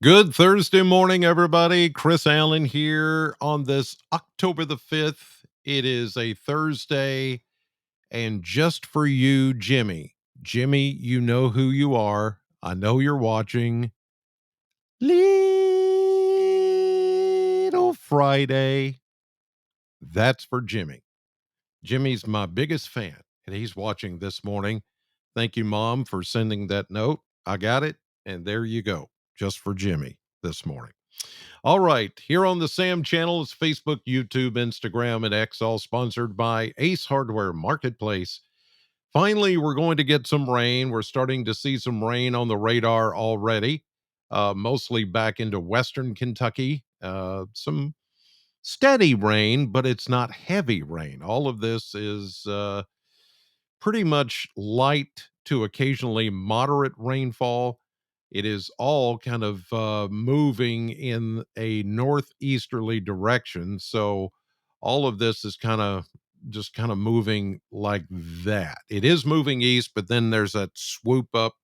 Good Thursday morning, everybody. Chris Allen here on this October the 5th. It is a Thursday, and just for you, Jimmy. Jimmy, you know who you are. I know you're watching. Little Friday. That's for Jimmy. Jimmy's my biggest fan, and he's watching this morning. Thank you, Mom, for sending that note. I got it, and there you go. Just for Jimmy this morning. All right, here on the Sam channel is Facebook, YouTube, Instagram, and X, all sponsored by Ace Hardware Marketplace. Finally, we're going to get some rain. We're starting to see some rain on the radar already, mostly back into Western Kentucky. Some steady rain, but it's not heavy rain. All of this is pretty much light to occasionally moderate rainfall. It is all kind of moving in a northeasterly direction. So all of this is kind of moving like that. It is moving east, but then there's that swoop up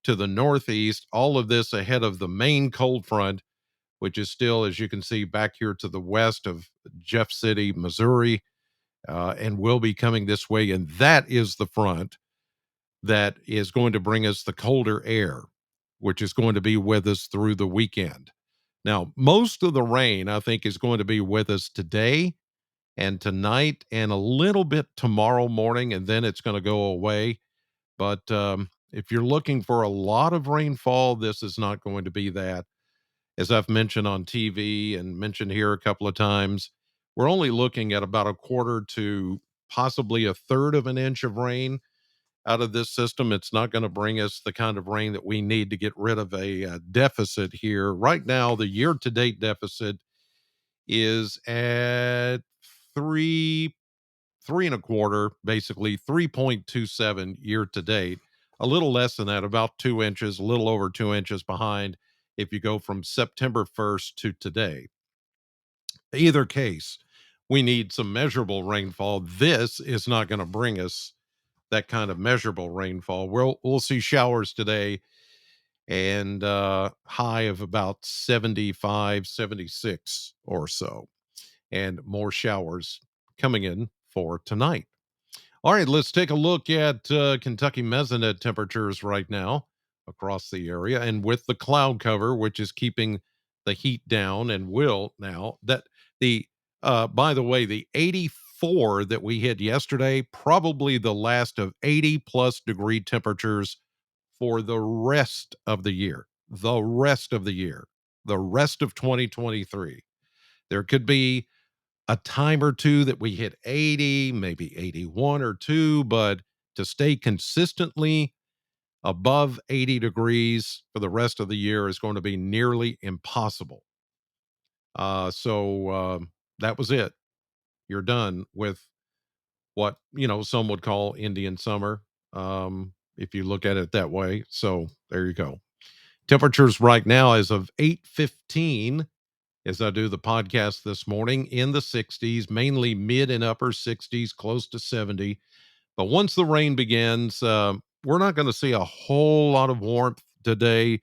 to the northeast. All of this ahead of the main cold front, which is still, as you can see, back here to the west of Jeff City, Missouri, and will be coming this way. And that is the front that is going to bring us the colder air, which is going to be with us through the weekend. Now, most of the rain, I think, is going to be with us today and tonight and a little bit tomorrow morning, and then it's going to go away. But if you're looking for a lot of rainfall, this is not going to be that. As I've mentioned on TV and mentioned here a couple of times, we're only looking at about a quarter to possibly a third of an inch of rain out of this system. It's not going to bring us the kind of rain that we need to get rid of a deficit here. Right now, the year to date deficit is at three and a quarter, basically 3.27 year to date. A little less than that, about 2 inches, a little over 2 inches behind if you go from September 1st to today. Either case, we need some measurable rainfall. This is not going to bring us that kind of measurable rainfall. We'll see showers today and high of about 75, 76 or so, and more showers coming in for tonight. All right, let's take a look at Kentucky mesonet temperatures right now across the area, and with the cloud cover, which is keeping the heat down, and will now that the by the way, the 84 that we hit yesterday, probably the last of 80 plus degree temperatures for the rest of the year. The rest of the year, the rest of 2023. There could be a time or two that we hit 80, maybe 81 or two, but to stay consistently above 80 degrees for the rest of the year is going to be nearly impossible. So that was it. You're done with what, some would call Indian summer, if you look at it that way. So there you go. Temperatures right now as of 8:15 as I do the podcast this morning in the 60s, mainly mid and upper 60s, close to 70. But once the rain begins, we're not going to see a whole lot of warmth today,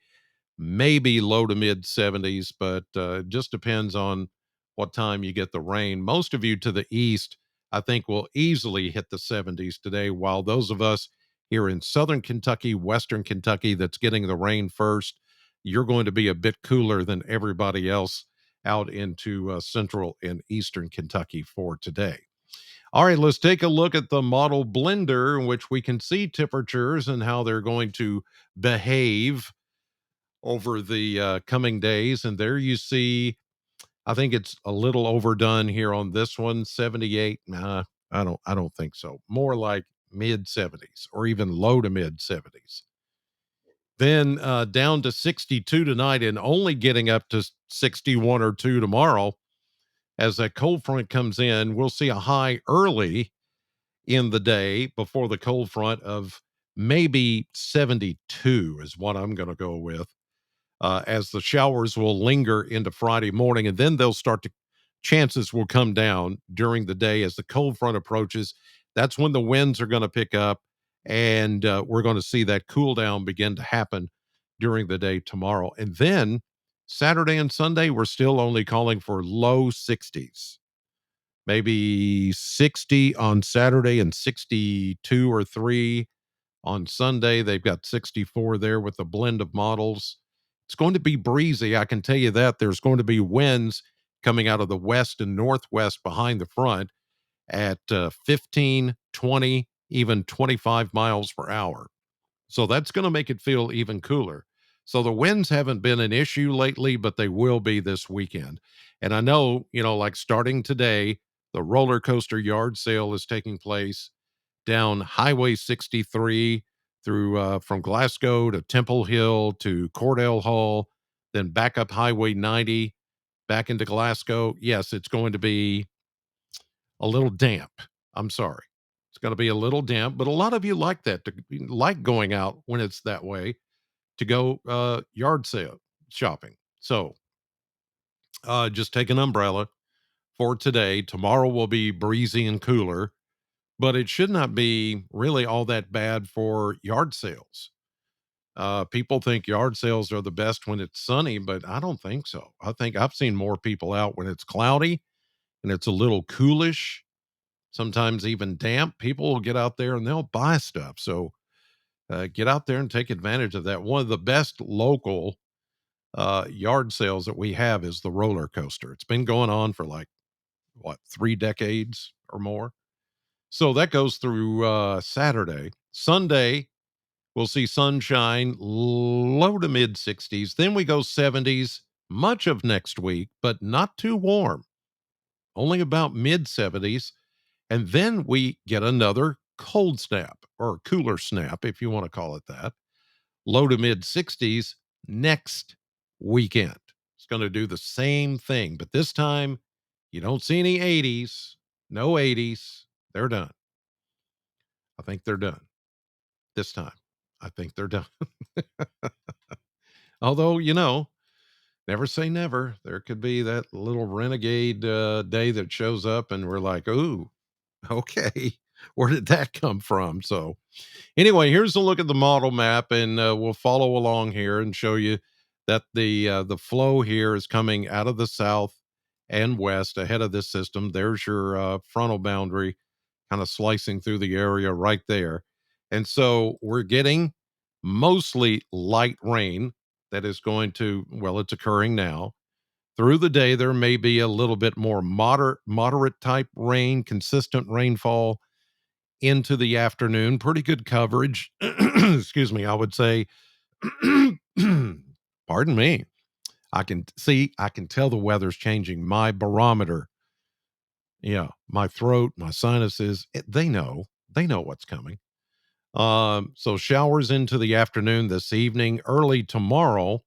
maybe low to mid 70s, but it just depends on what time you get the rain. Most of you to the east, I think, will easily hit the 70s today, while those of us here in southern Kentucky, western Kentucky, that's getting the rain first, you're going to be a bit cooler than everybody else out into central and eastern Kentucky for today. All right, let's take a look at the model blender in which we can see temperatures and how they're going to behave over the coming days. And there you see, I think it's a little overdone here on this one, 78. Nah, I don't think so. More like mid 70s or even low to mid 70s. Then down to 62 tonight and only getting up to 61 or 2 tomorrow. As that cold front comes in, we'll see a high early in the day before the cold front of maybe 72 is what I'm going to go with, as the showers will linger into Friday morning, and then they'll start to, chances will come down during the day as the cold front approaches. That's when the winds are going to pick up, and we're going to see that cool down begin to happen during the day tomorrow. And then Saturday and Sunday, we're still only calling for low 60s, maybe 60 on Saturday and 62 or 3 on Sunday. They've got 64 there with a blend of models. It's going to be breezy. I can tell you that. There's going to be winds coming out of the west and northwest behind the front at 15, 20, even 25 miles per hour. So that's going to make it feel even cooler. So the winds haven't been an issue lately, but they will be this weekend. And I know, like starting today, the roller coaster yard sale is taking place down Highway 63 through from Glasgow to Temple Hill to Cordell Hall, then back up Highway 90 back into Glasgow. Yes, it's going to be a little damp. I'm sorry. It's going to be a little damp, but a lot of you like that, to like going out when it's that way to go yard sale shopping. So just take an umbrella for today. Tomorrow will be breezy and cooler, but it should not be really all that bad for yard sales. People think yard sales are the best when it's sunny, but I don't think so. I think I've seen more people out when it's cloudy and it's a little coolish, sometimes even damp. People will get out there and they'll buy stuff. So get out there and take advantage of that. One of the best local yard sales that we have is the roller coaster. It's been going on for like, what, 3 decades or more. So that goes through Saturday. Sunday, we'll see sunshine, low to mid 60s. Then we go 70s much of next week, but not too warm, only about mid 70s. And then we get another cold snap or cooler snap, if you want to call it that, low to mid 60s next weekend. It's going to do the same thing, but this time you don't see any 80s, no 80s. They're done. I think they're done this time. I think they're done. Although, never say never. There could be that little renegade day that shows up and we're like, ooh, okay, where did that come from? So, anyway, here's a look at the model map, and we'll follow along here and show you that the flow here is coming out of the south and west ahead of this system. There's your frontal boundary, kind of slicing through the area right there, and so we're getting mostly light rain that is going to, well, it's occurring now. Through the day, there may be a little bit more moderate type rain, consistent rainfall into the afternoon. Pretty good coverage. Excuse me, I would say. Pardon me. I can tell the weather's changing. My barometer, yeah, my throat, my sinuses, they know what's coming. So showers into the afternoon this evening, early tomorrow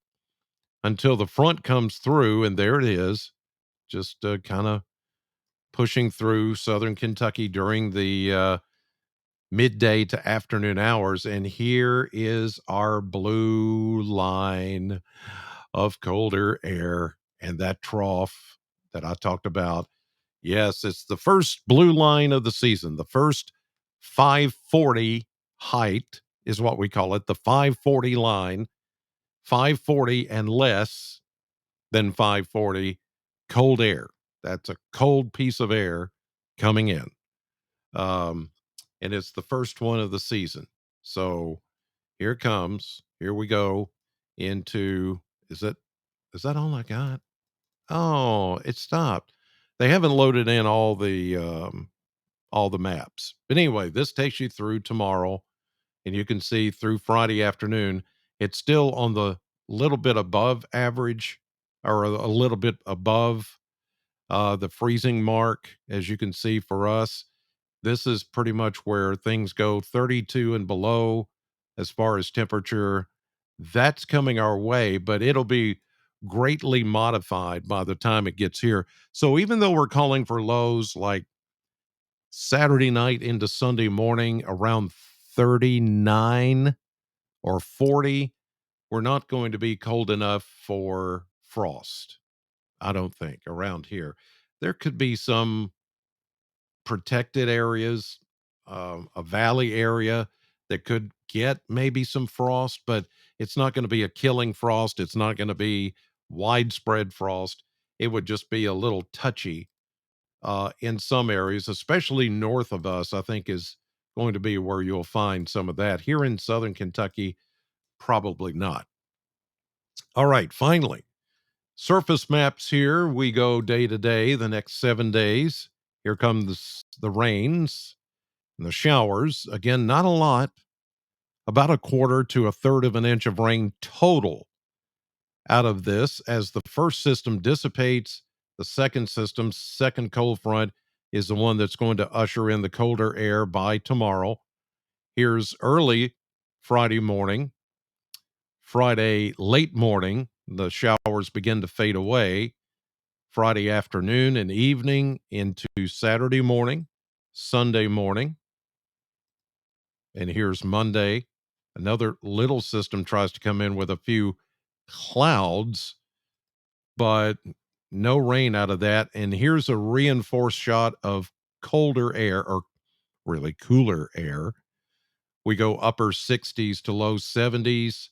until the front comes through, and there it is, just kind of pushing through southern Kentucky during the midday to afternoon hours. And here is our blue line of colder air and that trough that I talked about. Yes, it's the first blue line of the season. The first 540 height is what we call it, the 540 line, 540 and less than 540 cold air. That's a cold piece of air coming in. Um, and it's the first one of the season. So here it comes. Here we go into, is it, is that all I got? Oh, it stopped. They haven't loaded in all the maps. But anyway, this takes you through tomorrow and you can see through Friday afternoon. It's still on the little bit above average or a little bit above the freezing mark, as you can see for us. This is pretty much where things go 32 and below as far as temperature. That's coming our way, but it'll be greatly modified by the time it gets here. So even though we're calling for lows like Saturday night into Sunday morning around 39 or 40, we're not going to be cold enough for frost, I don't think, around here. There could be some protected areas, a valley area that could get maybe some frost, but it's not going to be a killing frost. It's not going to be widespread frost. It would just be a little touchy in some areas, especially north of us, I think is going to be where you'll find some of that. Here in southern Kentucky, probably not. All right, finally, surface maps here. We go day to day, the next 7 days. Here come the rains and the showers. Again, not a lot, about a quarter to a third of an inch of rain total out of this as the first system dissipates. The second system, second cold front, is the one that's going to usher in the colder air by tomorrow. Here's early Friday morning. Friday late morning, the showers begin to fade away. Friday afternoon and evening into Saturday morning, Sunday morning. And here's Monday. Another little system tries to come in with a few clouds, but no rain out of that. And here's a reinforced shot of colder air, or really cooler air. We go upper 60s to low 70s.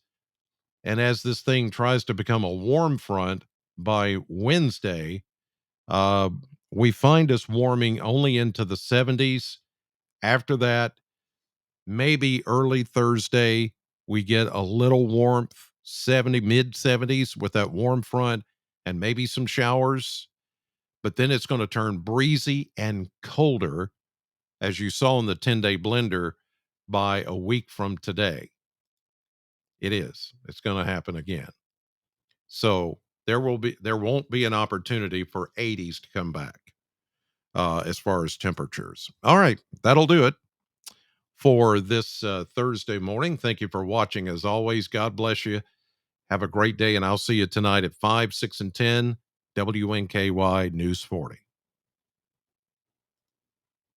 And as this thing tries to become a warm front by Wednesday, uh, we find us warming only into the 70s. After that, maybe early Thursday, we get a little warmth, 70, mid 70s with that warm front and maybe some showers. But then it's going to turn breezy and colder, as you saw in the 10-day blender, by a week from today. It is. It's going to happen again. So there won't be an opportunity for 80s to come back as far as temperatures. All right, that'll do it for this Thursday morning. Thank you for watching. As always, God bless you. Have a great day, and I'll see you tonight at 5, 6, and 10 WNKY News 40.